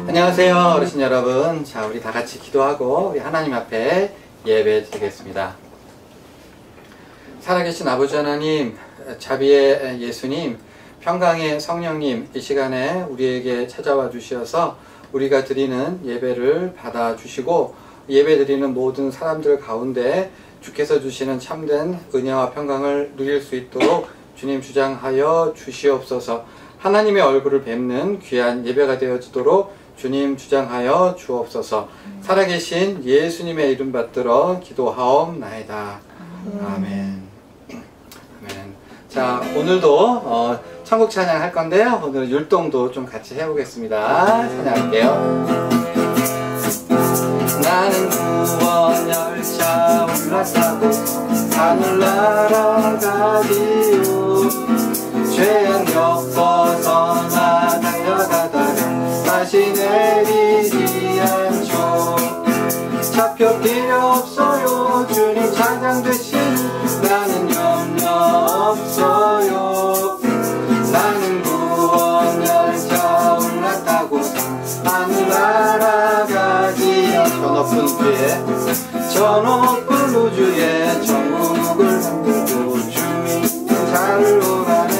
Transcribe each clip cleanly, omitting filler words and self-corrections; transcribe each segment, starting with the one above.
안녕하세요, 어르신 여러분. 자, 우리 다 같이 기도하고 우리 하나님 앞에 예배 드리겠습니다. 살아계신 아버지 하나님, 자비의 예수님, 평강의 성령님, 이 시간에 우리에게 찾아와 주셔서 우리가 드리는 예배를 받아주시고 예배 드리는 모든 사람들 가운데 주께서 주시는 참된 은혜와 평강을 누릴 수 있도록 주님 주장하여 주시옵소서. 하나님의 얼굴을 뵙는 귀한 예배가 되어지도록 주님 주장하여 주옵소서. 살아계신 예수님의 이름 받들어 기도하옵나이다. 아멘. 아멘. 자, 오늘도 천국 찬양 할 건데요. 오늘 율동도 좀 같이 해보겠습니다. 찬양할게요. 나는 구원 열차 올라타고 하늘 날아가디요. 죄악력 벗어나 달려가다가 다시 내리지 않죠. 잡혀 필요 없어요. 주님 찬양 대신 나는 염려 없어요. 나는 구원 열차 올라타고 하늘 날아가지요. 저 높은 우주에 천국을 만들고 주님 잘로 가네.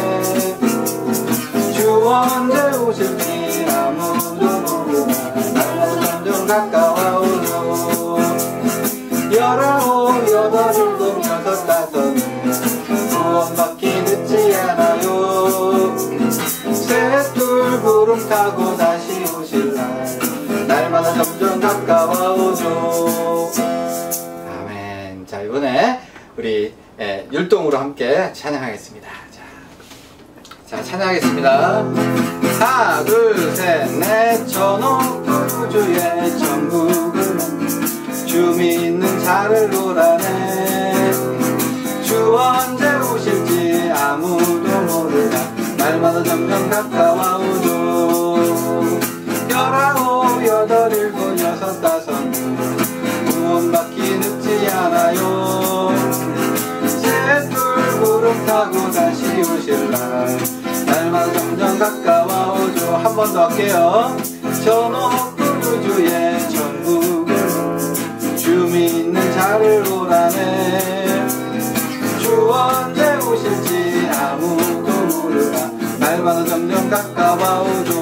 주 언제 오실지 아무도 모르나 날마다 점점 가까워오죠. 19, 8, 7, 6, 5 구원받기 늦지 않아요. 셋둘 구름 타고 다시 오실 날마다 점점 가까워오죠. 아멘. 자, 이번에 우리 율동으로 함께 찬양하겠습니다. 자, 찬양하겠습니다. 하나, 둘, 셋, 넷. 저 높은 우주에 천국을 만든 주 믿는 자를 오라네. 주 언제 오실지 아무도 모르나 날마다 점점 가까워오죠. 19, 8, 7, 6, 5 구원받기 늦지 않아요. 셋둘 구름 타고 다시 오실 날마다 점점 가까워오죠. 한 번 더 할게요. 저 높은 우주에 천국을 주 믿는 자를 오라네. 주 언제 오실지 아무도 모르나 날마다 점점 가까워오죠.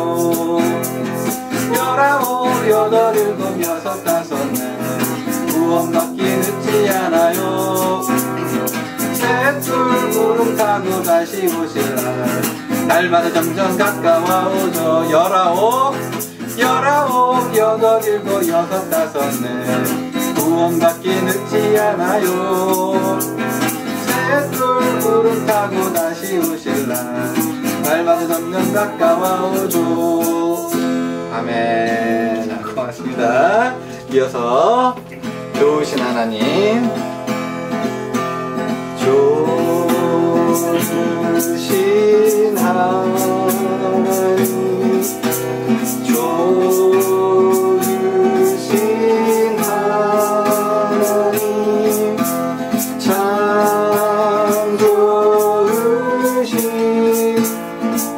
19, 8, 7, 6, 5 구원받기 늦지 않아요. 셋둘 구름 타고 다시 오실 날마다 점점 가까워오죠. 19, 8, 7, 6, 5 구원받기 늦지 않아요. 셋둘 구름 타고 다시 오실 날마다 점점 가까워오죠. 아멘. 고맙습니다. 이어서 좋으신 하나님, 좋으신 하나님, 좋으신 하나님, 참 좋으신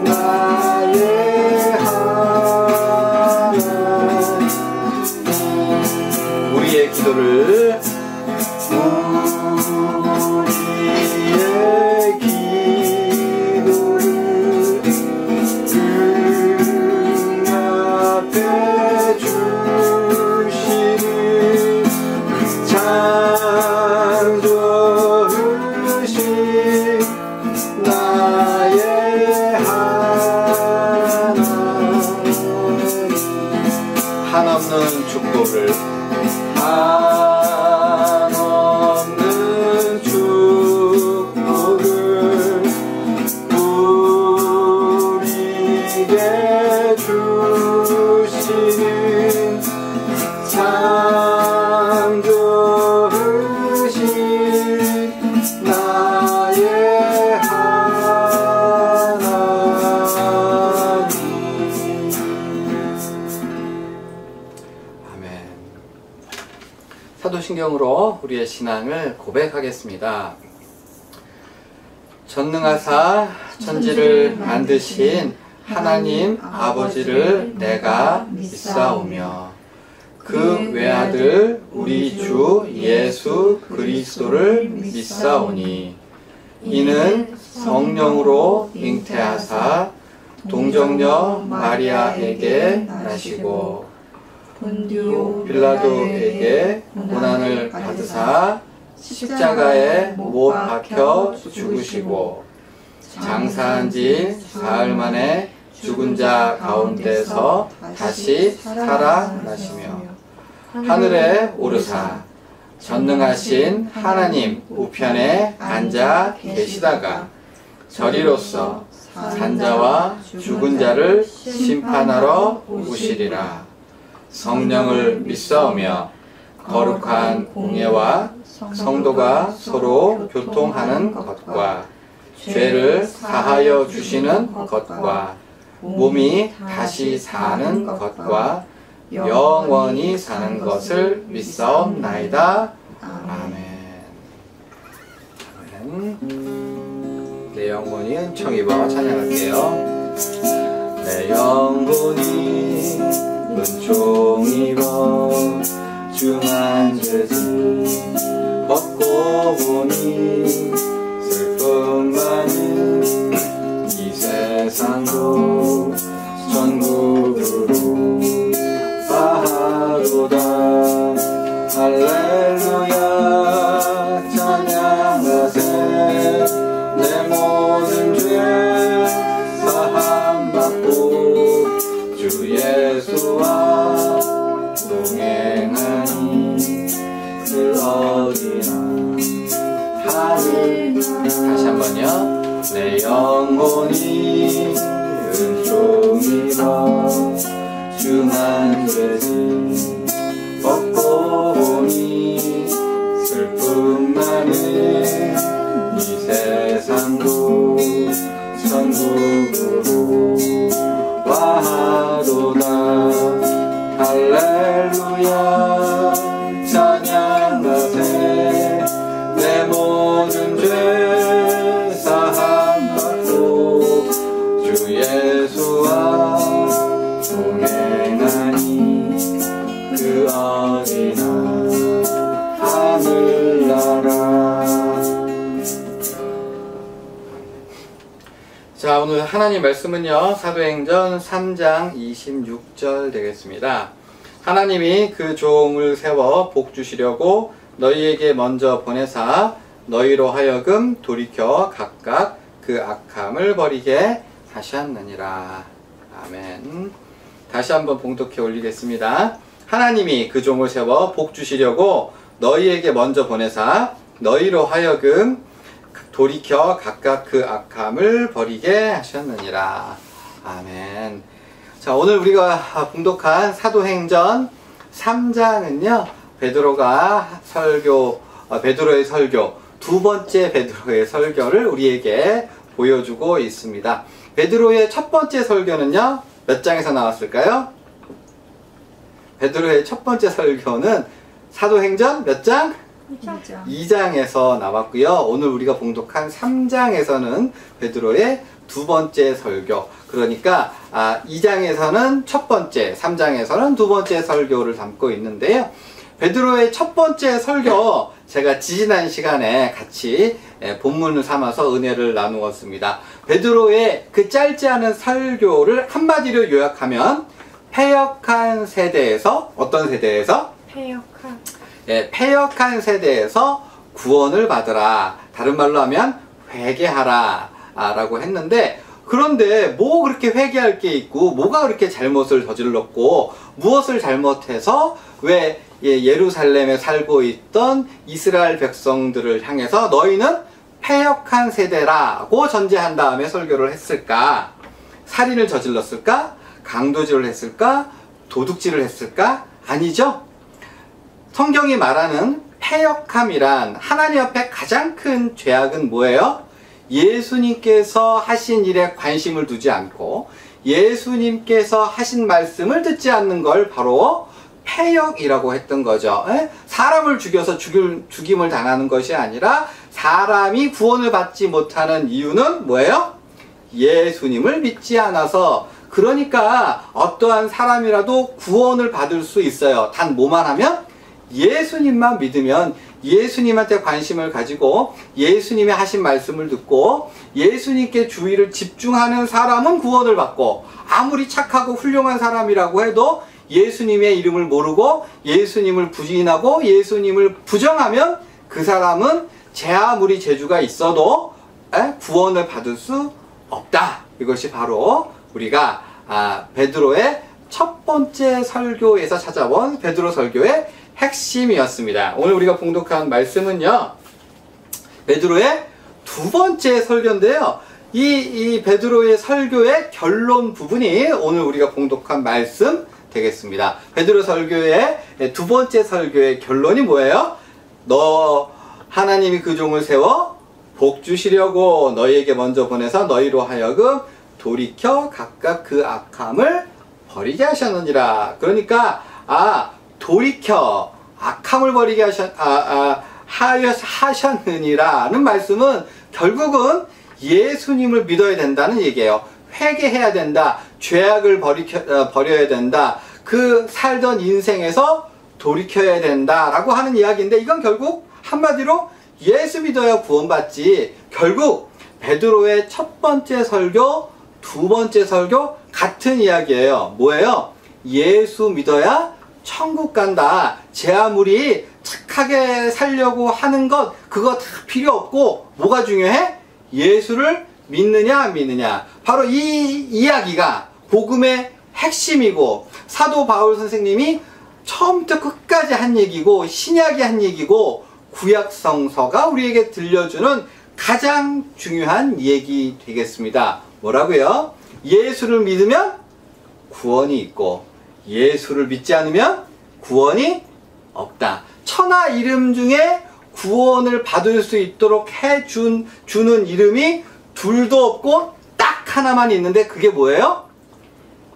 나의 하나님. 우리의 기도를 한없는 축복을 한없는 축복을 우리에게 주시는 참 좋으신 나의 하나님. 사도신경으로 우리의 신앙을 고백하겠습니다. 전능하사 천지를 만드신 하나님 아버지를 내가 믿사오며 그 외아들 우리 주 예수 그리스도를 믿사오니 이는 성령으로 잉태하사 동정녀 마리아에게 나시고 본디오 빌라도에게 고난을 받으사 십자가에 못 박혀 죽으시고 장사한 지 사흘 만에 죽은 자 가운데서 다시 살아나시며 하늘에 오르사 전능하신 하나님 우편에 앉아 계시다가 저리로서 산자와 죽은 자를 심판하러 오시리라. 성령을 믿사오며 거룩한 공예와 성도가 서로 교통하는 것과 죄를 사하여 주시는 것과 몸이 다시 사는 것과 영원히 사는 것을 믿사옵나이다. 아멘. 내 영혼이 은총 입어 찬양할게요. 내 영혼이 은총 입어 중한 죄짐 벗고 보니 슬픔 많은 이 세상도 전국으로 바하도다. 할렐루야 찬양하세. 내 모든 죄 사함받고 주 예수와 동행하니 그 어디나 하늘. 다시 한번요. 내 영혼이 은총이여 중한 죄짐 벗고 보니 슬픔 많은 이 세상도 천국으로 와하도다. 할렐루야 찬양하세. 내 모든 죄 사함받고 주 예수와 동행하니 그 어디나 하늘나라. 자, 오늘 하나님 말씀은요, 사도행전 3장 26절 되겠습니다. 하나님이 그 종을 세워 복 주시려고 너희에게 먼저 보내사 너희로 하여금 돌이켜 각각 그 악함을 버리게 하셨느니라. 아멘. 다시 한번 봉독해 올리겠습니다. 하나님이 그 종을 세워 복 주시려고 너희에게 먼저 보내사 너희로 하여금 돌이켜 각각 그 악함을 버리게 하셨느니라. 아멘. 자, 오늘 우리가 봉독한 사도행전 3장은요, 베드로가 베드로의 설교, 두 번째 베드로의 설교를 우리에게 보여주고 있습니다. 베드로의 첫 번째 설교는요, 몇 장에서 나왔을까요? 베드로의 첫 번째 설교는 사도행전 몇 장? 2장에서 나왔고요. 오늘 우리가 봉독한 3장에서는 베드로의 두 번째 설교, 그러니까 2장에서는 첫 번째, 3장에서는 두 번째 설교를 담고 있는데요. 베드로의 첫 번째 설교, 제가 지지난 시간에 같이 본문을 삼아서 은혜를 나누었습니다. 베드로의 그 짧지 않은 설교를 한마디로 요약하면 패역한 세대에서, 어떤 세대에서? 패역한 세대에서 구원을 받으라. 다른 말로 하면 회개하라 라고 했는데, 그런데 뭐 그렇게 회개할 게 있고 뭐가 그렇게 잘못을 저질렀고 무엇을 잘못해서 왜 예루살렘에 살고 있던 이스라엘 백성들을 향해서 너희는 패역한 세대라고 전제한 다음에 설교를 했을까? 살인을 저질렀을까? 강도질을 했을까? 도둑질을 했을까? 아니죠. 성경이 말하는 패역함이란 하나님 앞에 가장 큰 죄악은 뭐예요? 예수님께서 하신 일에 관심을 두지 않고 예수님께서 하신 말씀을 듣지 않는 걸 바로 패역이라고 했던 거죠. 사람을 죽여서 죽임을 당하는 것이 아니라 사람이 구원을 받지 못하는 이유는 뭐예요? 예수님을 믿지 않아서. 그러니까 어떠한 사람이라도 구원을 받을 수 있어요. 단 뭐만 하면? 예수님만 믿으면, 예수님한테 관심을 가지고 예수님이 하신 말씀을 듣고 예수님께 주의를 집중하는 사람은 구원을 받고, 아무리 착하고 훌륭한 사람이라고 해도 예수님의 이름을 모르고 예수님을 부인하고 예수님을 부정하면 그 사람은 제 아무리 재주가 있어도 구원을 받을 수 없다. 이것이 바로 우리가 베드로의 첫 번째 설교에서 찾아본 베드로 설교의 핵심이었습니다. 오늘 우리가 봉독한 말씀은요, 베드로의 두 번째 설교인데요, 이 베드로의 설교의 결론 부분이 오늘 우리가 봉독한 말씀 되겠습니다. 베드로 설교의 두 번째 설교의 결론이 뭐예요? 너 하나님이 그 종을 세워 복 주시려고 너희에게 먼저 보내서 너희로 하여금 돌이켜 각각 그 악함을 버리게 하셨느니라. 그러니까 돌이켜 악함을 버리게 하셨느니라는 말씀은 결국은 예수님을 믿어야 된다는 얘기예요. 회개해야 된다. 죄악을 버려야 된다. 그 살던 인생에서 돌이켜야 된다라고 하는 이야기인데, 이건 결국 한마디로 예수 믿어야 구원받지. 결국 베드로의 첫 번째 설교, 두 번째 설교 같은 이야기예요. 뭐예요? 예수 믿어야 천국 간다. 제 아무리 착하게 살려고 하는 것, 그거 다 필요 없고 뭐가 중요해? 예수를 믿느냐 안 믿느냐. 바로 이 이야기가 복음의 핵심이고, 사도 바울 선생님이 처음부터 끝까지 한 얘기고, 신약이 한 얘기고, 구약 성서가 우리에게 들려주는 가장 중요한 얘기 되겠습니다. 뭐라고요? 예수를 믿으면 구원이 있고 예수를 믿지 않으면 구원이 없다. 천하 이름 중에 구원을 받을 수 있도록 주는 이름이 둘도 없고 딱 하나만 있는데, 그게 뭐예요?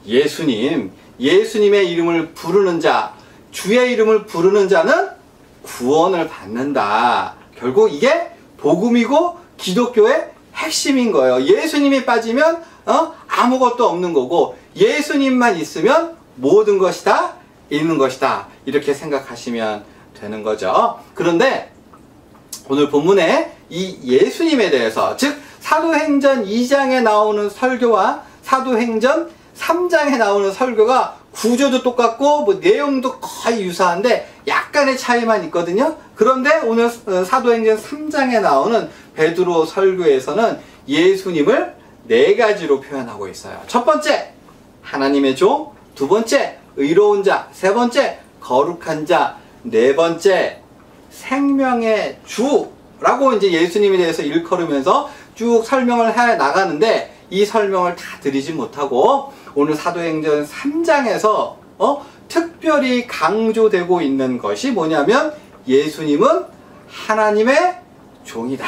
예수님. 예수님의 이름을 부르는 자, 주의 이름을 부르는 자는 구원을 받는다. 결국 이게 복음이고 기독교의 핵심인 거예요. 예수님이 빠지면 아무것도 없는 거고, 예수님만 있으면 모든 것이 다 있는 것이다. 이렇게 생각하시면 되는 거죠. 그런데 오늘 본문에 이 예수님에 대해서, 즉 사도행전 2장에 나오는 설교와 사도행전 3장에 나오는 설교가 구조도 똑같고 내용도 거의 유사한데 약간의 차이만 있거든요. 그런데 오늘 사도행전 3장에 나오는 베드로 설교에서는 예수님을 네 가지로 표현하고 있어요. 첫 번째, 하나님의 종. 두 번째, 의로운 자. 세 번째, 거룩한 자. 네 번째, 생명의 주라고 이제 예수님에 대해서 일컬으면서 쭉 설명을 해 나가는데, 이 설명을 다 드리지 못하고 오늘 사도행전 3장에서 특별히 강조되고 있는 것이 뭐냐면, 예수님은 하나님의 종이다.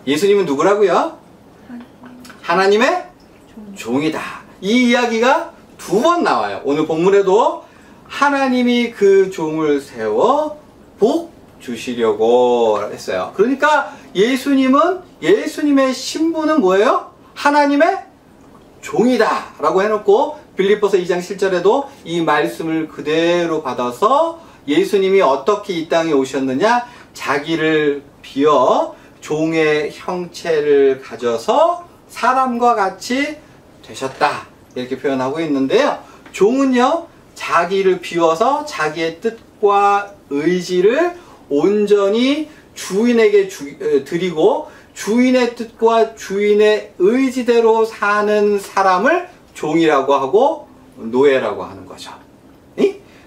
예수님은 누구라고요? 하나님의 종이다. 이 이야기가 두 번 나와요. 오늘 본문에도 하나님이 그 종을 세워 복 주시려고 했어요. 그러니까 예수님의 신분은 뭐예요? 하나님의 종이다 라고 해놓고, 빌립보서 2장 7절에도 이 말씀을 그대로 받아서 예수님이 어떻게 이 땅에 오셨느냐, 자기를 비어 종의 형체를 가져서 사람과 같이 되셨다, 이렇게 표현하고 있는데요. 종은요, 자기를 비워서 자기의 뜻과 의지를 온전히 주인에게 드리고 주인의 뜻과 주인의 의지대로 사는 사람을 종이라고 하고 노예라고 하는 거죠.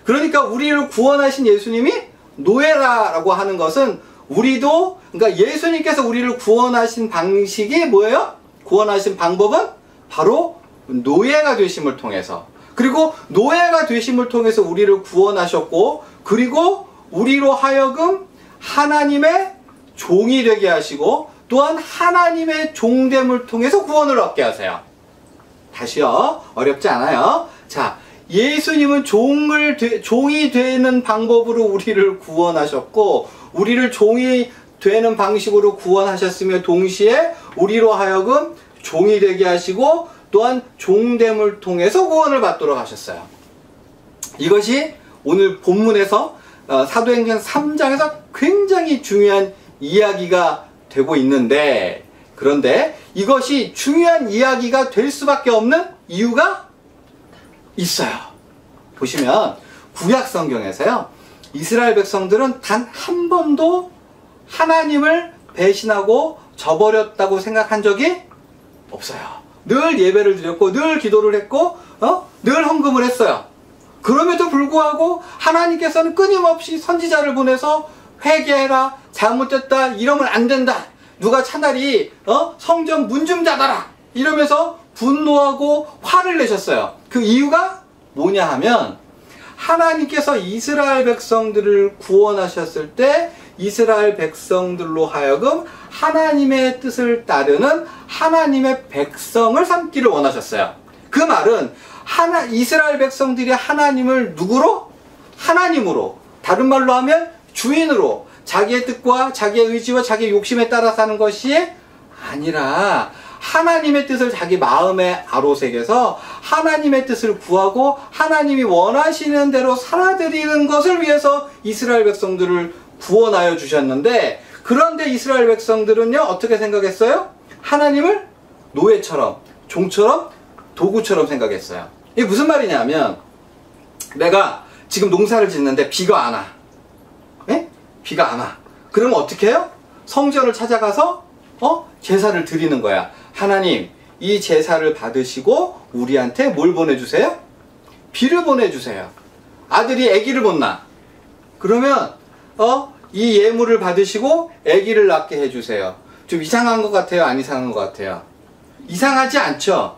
그러니까 우리를 구원하신 예수님이 노예라고 하는 것은, 우리도, 그러니까 예수님께서 우리를 구원하신 방식이 뭐예요? 구원하신 방법은 바로 노예가 되심을 통해서, 그리고 노예가 되심을 통해서 우리를 구원하셨고, 그리고 우리로 하여금 하나님의 종이 되게 하시고, 또한 하나님의 종됨을 통해서 구원을 얻게 하세요. 다시요, 어렵지 않아요. 자, 예수님은 종이 되는 방법으로 우리를 구원하셨고, 우리를 종이 되는 방식으로 구원하셨으며, 동시에 우리로 하여금 종이 되게 하시고 또한 종됨을 통해서 구원을 받도록 하셨어요. 이것이 오늘 본문에서 사도행전 3장에서 굉장히 중요한 이야기가 되고 있는데, 그런데 이것이 중요한 이야기가 될 수밖에 없는 이유가 있어요. 보시면 구약 성경에서요, 이스라엘 백성들은 단 한 번도 하나님을 배신하고 저버렸다고 생각한 적이 없어요. 늘 예배를 드렸고 늘 기도를 했고 늘 헌금을 했어요. 그럼에도 불구하고 하나님께서는 끊임없이 선지자를 보내서 회개해라, 잘못됐다, 이러면 안 된다, 누가 차라리 성전 문 좀 닫아라, 이러면서 분노하고 화를 내셨어요. 그 이유가 뭐냐 하면, 하나님께서 이스라엘 백성들을 구원하셨을 때 이스라엘 백성들로 하여금 하나님의 뜻을 따르는 하나님의 백성을 삼기를 원하셨어요. 그 말은 이스라엘 백성들이 하나님을 누구로? 하나님으로, 다른 말로 하면 주인으로, 자기의 뜻과 자기의 의지와 자기의 욕심에 따라 사는 것이 아니라 하나님의 뜻을 자기 마음에 아로새겨서 하나님의 뜻을 구하고 하나님이 원하시는 대로 살아드리는 것을 위해서 이스라엘 백성들을 구원하여 주셨는데, 그런데 이스라엘 백성들은요, 어떻게 생각했어요? 하나님을 노예처럼, 종처럼, 도구처럼 생각했어요. 이게 무슨 말이냐면, 내가 지금 농사를 짓는데 비가 안 와. 예? 비가 안 와. 그러면 어떻게 해요? 성전을 찾아가서 제사를 드리는 거야. 하나님, 이 제사를 받으시고 우리한테 뭘 보내주세요? 비를 보내주세요. 아들이 아기를 못 낳아. 그러면 이 예물을 받으시고 아기를 낳게 해주세요. 좀 이상한 것 같아요? 안 이상한 것 같아요? 이상하지 않죠?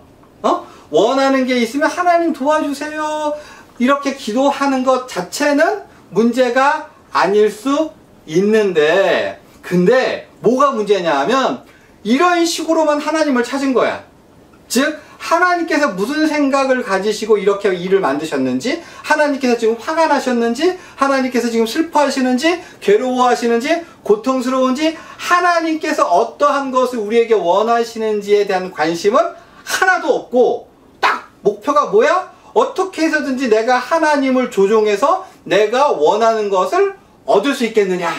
원하는 게 있으면 하나님 도와주세요, 이렇게 기도하는 것 자체는 문제가 아닐 수 있는데, 근데 뭐가 문제냐 하면 이런 식으로만 하나님을 찾은 거야. 즉 하나님께서 무슨 생각을 가지시고 이렇게 일을 만드셨는지, 하나님께서 지금 화가 나셨는지, 하나님께서 지금 슬퍼하시는지, 괴로워하시는지, 고통스러운지, 하나님께서 어떠한 것을 우리에게 원하시는지에 대한 관심은 하나도 없고, 딱 목표가 뭐야? 어떻게 해서든지 내가 하나님을 조종해서 내가 원하는 것을 얻을 수 있겠느냐.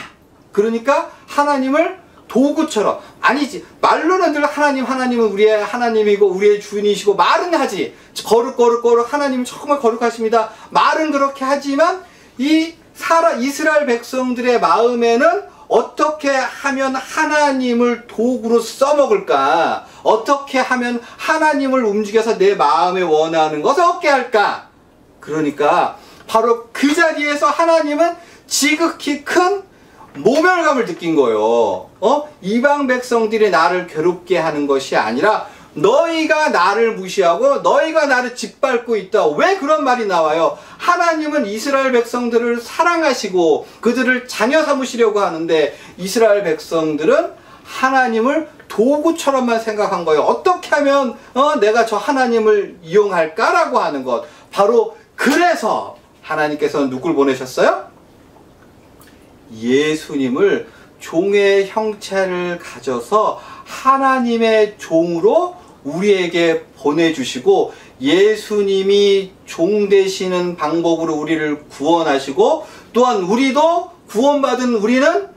그러니까 하나님을 도구처럼, 아니지, 말로는 늘 하나님은 우리의 하나님이고 우리의 주인이시고 말은 하지, 거룩 하나님은 정말 거룩하십니다, 말은 그렇게 하지만 이스라엘 백성들의 마음에는 어떻게 하면 하나님을 도구로 써먹을까, 어떻게 하면 하나님을 움직여서 내 마음에 원하는 것을 얻게 할까. 그러니까 바로 그 자리에서 하나님은 지극히 큰 모멸감을 느낀 거예요. 이방 백성들이 나를 괴롭게 하는 것이 아니라 너희가 나를 무시하고 너희가 나를 짓밟고 있다. 왜 그런 말이 나와요? 하나님은 이스라엘 백성들을 사랑하시고 그들을 자녀 삼으시려고 하는데 이스라엘 백성들은 하나님을 도구처럼만 생각한 거예요. 어떻게 하면 내가 저 하나님을 이용할까라고 하는 것. 바로 그래서 하나님께서는 누굴 보내셨어요? 예수님을 종의 형체를 가져서 하나님의 종으로 우리에게 보내주시고, 예수님이 종 되시는 방법으로 우리를 구원하시고, 또한 우리도 구원받은 우리는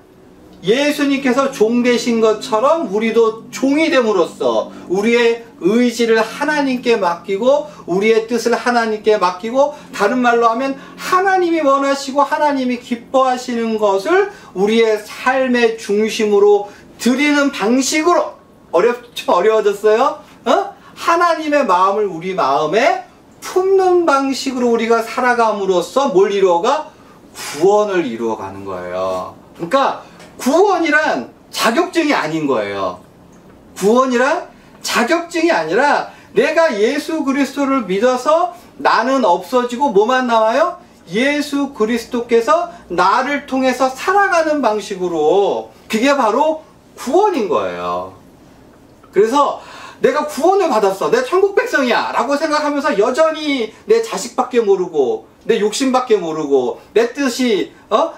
예수님께서 종 되신 것처럼 우리도 종이 됨으로써 우리의 의지를 하나님께 맡기고 우리의 뜻을 하나님께 맡기고, 다른 말로 하면 하나님이 원하시고 하나님이 기뻐하시는 것을 우리의 삶의 중심으로 드리는 방식으로, 어려워졌어요? 하나님의 마음을 우리 마음에 품는 방식으로 우리가 살아감으로써 뭘 이루어가? 구원을 이루어가는 거예요. 그러니까 구원이란 자격증이 아닌 거예요. 구원이란 자격증이 아니라 내가 예수 그리스도를 믿어서 나는 없어지고 뭐만 나와요? 예수 그리스도께서 나를 통해서 살아가는 방식으로, 그게 바로 구원인 거예요. 그래서 내가 구원을 받았어, 내가 천국 백성이야 라고 생각하면서 여전히 내 자식밖에 모르고 내 욕심밖에 모르고 내 뜻이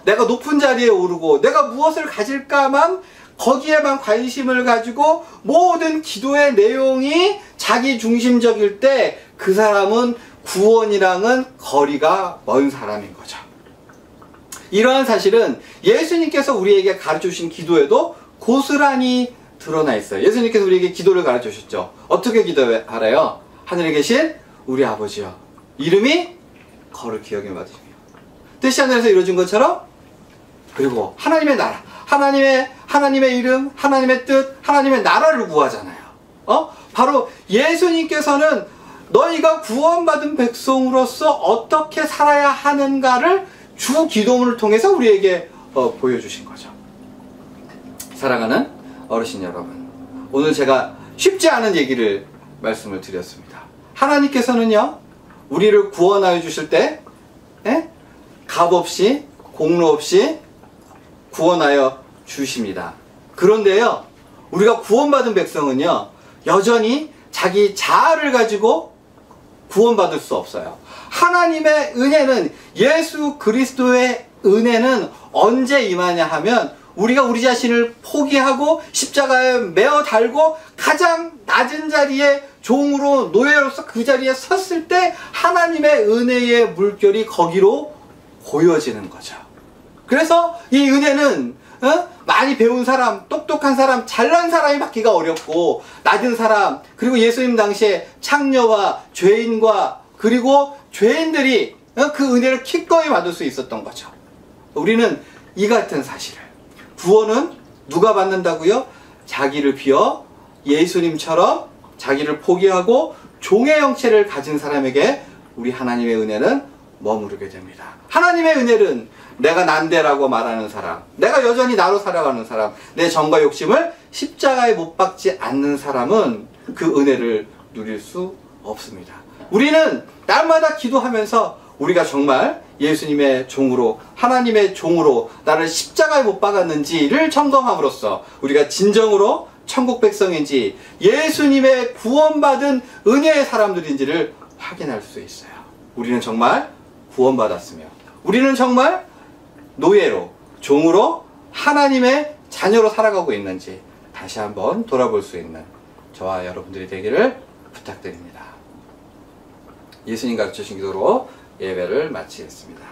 내가 높은 자리에 오르고 내가 무엇을 가질까만 거기에만 관심을 가지고 모든 기도의 내용이 자기 중심적일 때 그 사람은 구원이랑은 거리가 먼 사람인 거죠. 이러한 사실은 예수님께서 우리에게 가르쳐주신 기도에도 고스란히 드러나 있어요. 예수님께서 우리에게 기도를 가르쳐주셨죠. 어떻게 기도하래요? 하늘에 계신 우리 아버지여, 이름이 거룩히 여김을 받으시며 뜻이 하늘에서 이루어진 것처럼, 그리고 하나님의 나라, 하나님의 이름, 하나님의 뜻, 하나님의 나라를 구하잖아요. 바로 예수님께서는 너희가 구원받은 백성으로서 어떻게 살아야 하는가를 주 기도문을 통해서 우리에게 보여주신 거죠. 사랑하는 어르신 여러분, 오늘 제가 쉽지 않은 얘기를 말씀을 드렸습니다. 하나님께서는요, 우리를 구원하여 주실 때 값 없이 공로 없이 구원하여 주십니다. 그런데요, 우리가 구원받은 백성은요, 여전히 자기 자아를 가지고 구원받을 수 없어요. 하나님의 은혜는, 예수 그리스도의 은혜는 언제 임하냐 하면, 우리가 우리 자신을 포기하고 십자가에 매어 달고 가장 낮은 자리에 종으로, 노예로서 그 자리에 섰을 때 하나님의 은혜의 물결이 거기로 고여지는 거죠. 그래서 이 은혜는 많이 배운 사람, 똑똑한 사람, 잘난 사람이 받기가 어렵고, 낮은 사람, 그리고 예수님 당시에 창녀와 죄인과 그리고 죄인들이 그 은혜를 기꺼이 받을 수 있었던 거죠. 우리는 이 같은 사실을, 구원은 누가 받는다고요? 자기를 비워 예수님처럼 자기를 포기하고 종의 형체를 가진 사람에게 우리 하나님의 은혜는 머무르게 됩니다. 하나님의 은혜는 내가 난데라고 말하는 사람, 내가 여전히 나로 살아가는 사람, 내 정과 욕심을 십자가에 못 박지 않는 사람은 그 은혜를 누릴 수 없습니다. 우리는 날마다 기도하면서 우리가 정말 예수님의 종으로, 하나님의 종으로 나를 십자가에 못 박았는지를 점검함으로써 우리가 진정으로 천국 백성인지 예수님의 구원받은 은혜의 사람들인지를 확인할 수 있어요. 우리는 정말 구원받았으며, 우리는 정말 노예로, 종으로 하나님의 자녀로 살아가고 있는지 다시 한번 돌아볼 수 있는 저와 여러분들이 되기를 부탁드립니다. 예수님 가르쳐주신 기도로 예배를 마치겠습니다.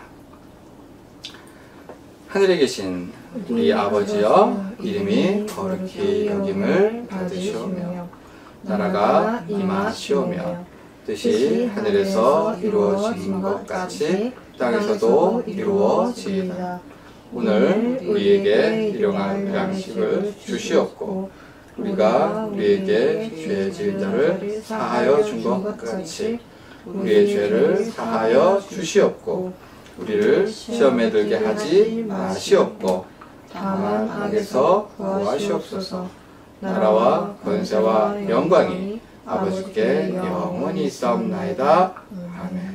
하늘에 계신 우리 아버지여, 이름이 거룩히 여김을 받으시오며 나라가 임하시오며 뜻이 하늘에서 이루어진 것 같이 땅에서도 이루어지이다. 오늘 우리에게 일용할 양식을 주시옵고, 우리가 우리에게 죄 지은 자를 사하여 준 것 같이 우리의 죄를 사하여 주시옵고, 우리를 시험에 들게 하지 마시옵고, 다만 악에서 구하시옵소서. 나라와 권세와 영광이 아버지께 영원히 있사옵나이다. 아멘.